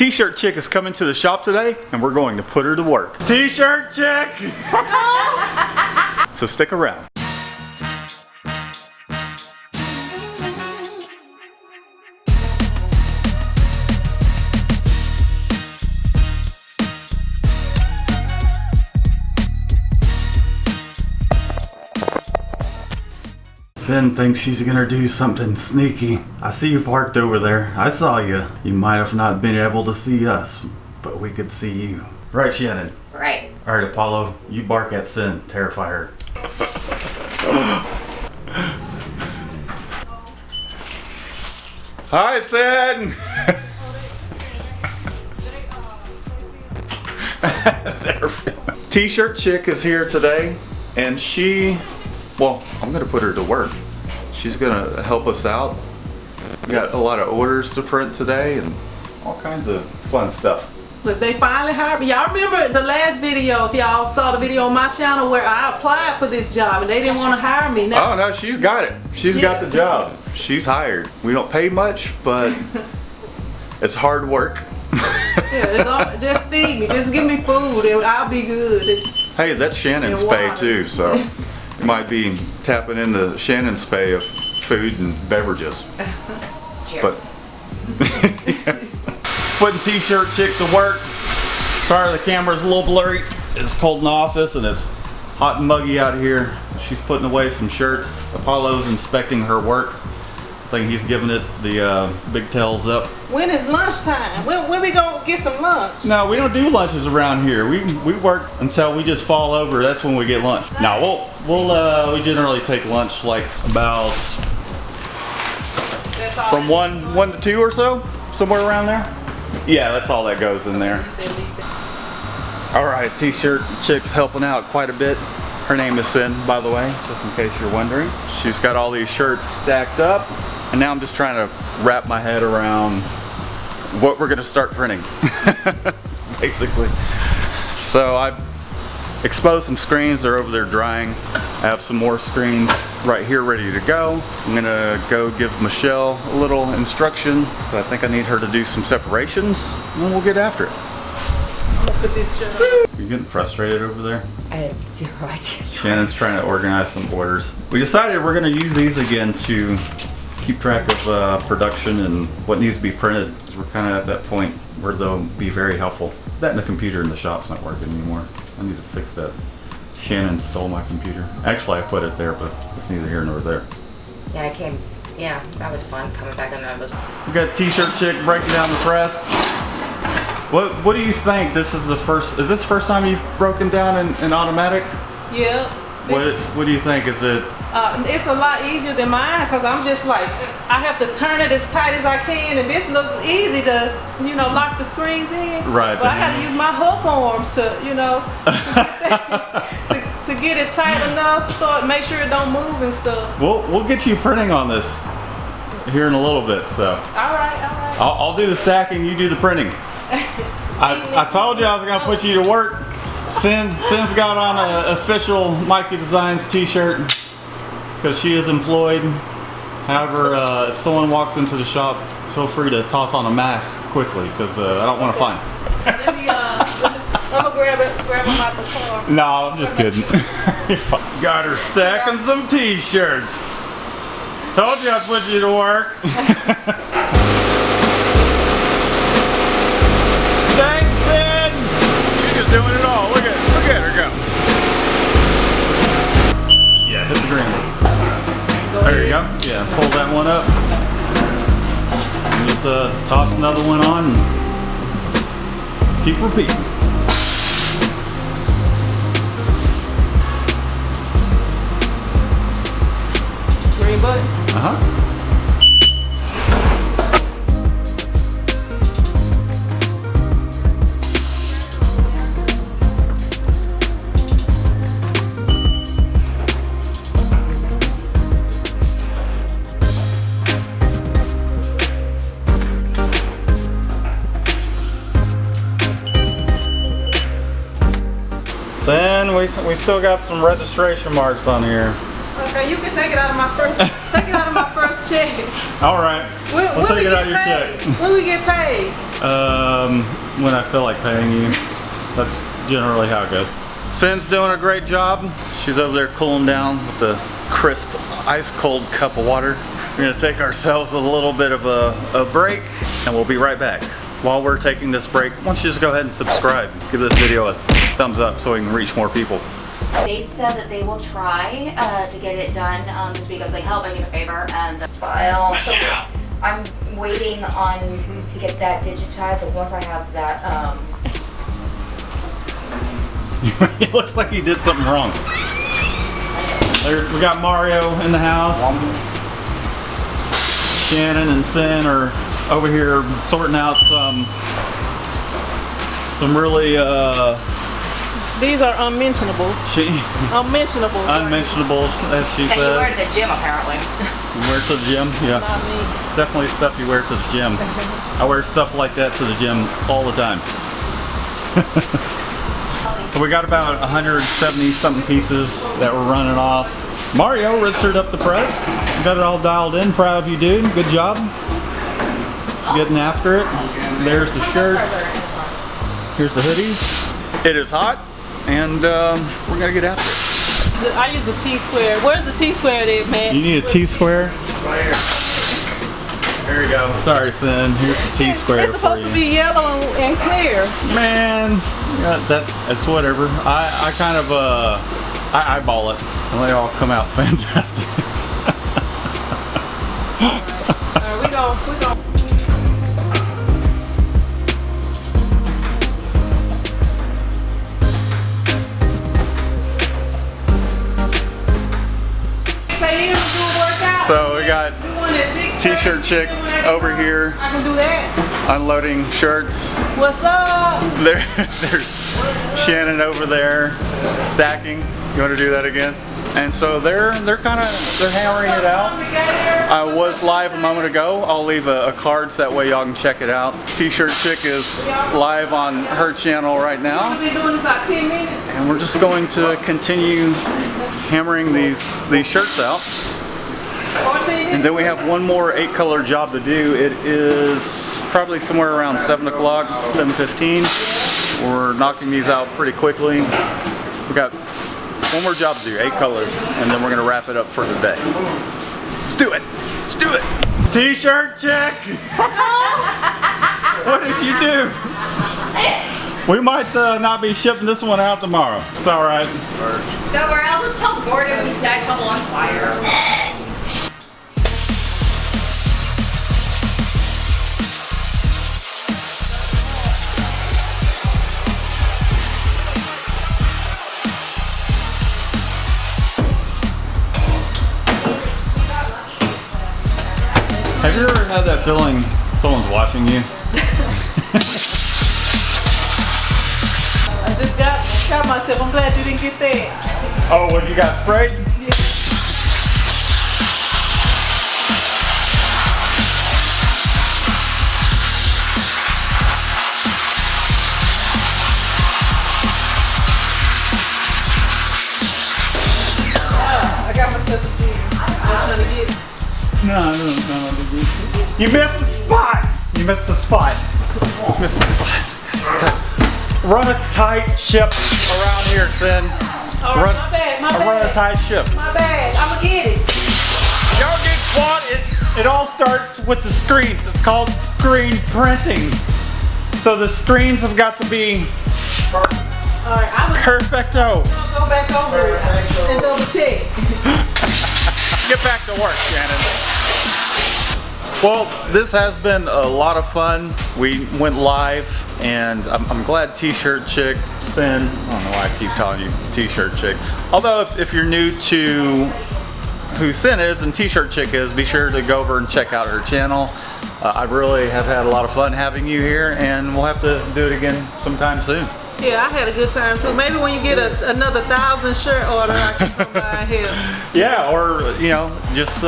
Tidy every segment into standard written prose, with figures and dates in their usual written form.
T-shirt chick is coming to the shop today, and we're going to put her to work. T-shirt chick! So stick around. Finn thinks she's gonna do something sneaky. I see you parked over there. I saw you. You might have not been able to see us, but we could see you. Right, Shannon? Right. Alright, Apollo, you bark at Sin. Terrify her. Hi, Sin! T-shirt chick is here today, and well, I'm gonna put her to work. She's gonna help us out. We got a lot of orders to print today and all kinds of fun stuff. Look, they finally hired me. Y'all remember the last video, if y'all saw the video on my channel where I applied for this job and they didn't want to hire me. Now, oh no, she's got it. She's got the job. She's hired. We don't pay much, but it's hard work. Yeah, just feed me. Just give me food and I'll be good. Hey, that's Shannon's pay too, so you might be tapping in the Shannon's pay of food and beverages. Cheers. But putting T-shirt chick to work. Sorry, the camera's a little blurry. It's cold in the office and it's hot and muggy out here. She's putting away some shirts. Apollo's inspecting her work. I think he's giving it the big tails up. When is lunchtime? When we gonna get some lunch? No, we don't do lunches around here. We work until we just fall over. That's when we get lunch. No, we generally take lunch like about from 1 to 2 or so, somewhere around there. Yeah, that's all that goes in there. All right, T-shirt chick's helping out quite a bit. Her name is Sin, by the way, just in case you're wondering. She's got all these shirts stacked up, and now I'm just trying to wrap my head around what we're gonna start printing, basically. So I've exposed some screens, they're over there drying. I have some more screens right here ready to go. I'm gonna go give Michelle a little instruction. So I think I need her to do some separations, and then we'll get after it. I'm gonna put this shirt on. You getting frustrated over there? I have zero idea. Shannon's trying to organize some orders. We decided we're going to use these again to keep track of production and what needs to be printed. Because we're kind of at that point where they'll be very helpful. That and the computer in the shop's not working anymore. I need to fix that. Shannon stole my computer. Actually, I put it there, but it's neither here nor there. Yeah, yeah, that was fun coming back on numbers. We got T-shirt chick breaking down the press. What do you think? Is this the first time you've broken down in automatic? Yeah. What do you think? Is it? It's a lot easier than mine because I'm just like, I have to turn it as tight as I can, and this looks easy to, lock the screens in. Right. But I got to use my hook arms to, to get it tight enough so it make sure it don't move and stuff. We'll get you printing on this here in a little bit. So. All right. I'll do the stacking. You do the printing. I told you I was gonna put you to work. Sin's got on an official Mikey Designs t-shirt because she is employed. However, if someone walks into the shop, feel free to toss on a mask quickly because I don't want to find it. Let me, I'm gonna grab them out the car. No, I'm just kidding. Got her stacking some t-shirts. Told you I'd put you to work. Thanks, Sid. She's just doing it all. Look at her go. Yeah, hit the green one. There you go. Yeah, pull that one up. And just toss another one on and keep repeating. Green button. Uh-huh. Sin, we still got some registration marks on here. Okay, you can take it out of my first check. All right. We'll take it out of your check. When we get paid. When I feel like paying you. That's generally how it goes. Sin's doing a great job. She's over there cooling down with the crisp, ice cold cup of water. We're gonna take ourselves a little bit of a break and we'll be right back. While we're taking this break, why don't you just go ahead and subscribe. Give this video a thumbs up so we can reach more people. They said that they will try to get it done this week. I was like, help, I need a favor, and file. So I'm waiting on to get that digitized. So once I have that, It looks like he did something wrong. There, we got Mario in the house. Shannon and Sin are over here sorting out some really These are unmentionables. Unmentionables. Unmentionables, as she that you wear says. to the gym apparently. You wear to the gym? Yeah. Not me. It's definitely stuff you wear to the gym. I wear stuff like that to the gym all the time. So we got about 170 something pieces that we're running off. Mario registered up the press. Got it all dialed in. Proud of you, dude. Good job. Just getting after it. There's the shirts. Here's the hoodies. It is hot, and we're gonna get after it. I use the T-square. Where's the T-square there, man? You need a T-square? There you go. Sorry, Sin. Here's the T-square. It's supposed to be yellow and clear. Man, yeah, that's whatever. I kind of I eyeball it, and they all come out fantastic. We go. So we got T-shirt chick over here I can do that. unloading shirts. What's up? There's Shannon over there stacking. You want to do that again? And so they're hammering it out. I was live a moment ago. I'll leave a card so that way y'all can check it out. T-shirt chick is live on her channel right now. We've been doing this about 10 minutes. And we're just going to continue hammering these shirts out. 14 minutes. And then we have one more 8-color job to do. It is probably somewhere around 7 o'clock, 7:15. We're knocking these out pretty quickly. We got one more job to do, 8 colors, and then we're gonna wrap it up for the day. Let's do it. Let's do it. T-shirt check. What did you do? We might not be shipping this one out tomorrow. It's all right. Don't worry, I'll just tell Gordon we set a couple on fire. Have you ever had that feeling someone's watching you? I just got myself. I'm glad you didn't get that. Oh, what, you got sprayed? Yeah. I got myself a beer. I'm trying to get it. No. You missed the spot. You missed the spot. Missed the spot. Run a tight ship around here, Sin. All right, my bad. I run a tight ship. My bad. I'ma get it. Y'all get caught. It all starts with the screens. It's called screen printing. So the screens have got to be All right, I was perfecto. gonna go back over it and double check. Get back to work, Shannon. Well, this has been a lot of fun. We went live, and I'm glad T-shirt chick, Sin, I don't know why I keep calling you T-shirt chick. Although if you're new to who Sin is and T-shirt chick is, be sure to go over and check out her channel. I really have had a lot of fun having you here, and we'll have to do it again sometime soon. Yeah, I had a good time too. Maybe when you get another 1,000 shirt order, I can come by and help. Yeah, or just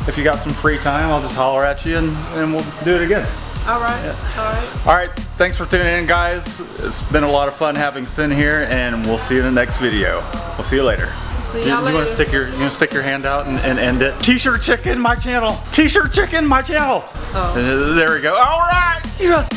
if you got some free time, I'll just holler at you and we'll do it again. All right, Yeah. all right. All right, thanks for tuning in, guys. It's been a lot of fun having Sin here, and we'll see you in the next video. We'll see you later. See You y'all want later. to stick your hand out and end it? T-shirt chick in my channel. T-shirt chick in my channel. Oh. There we go. All right. Yes.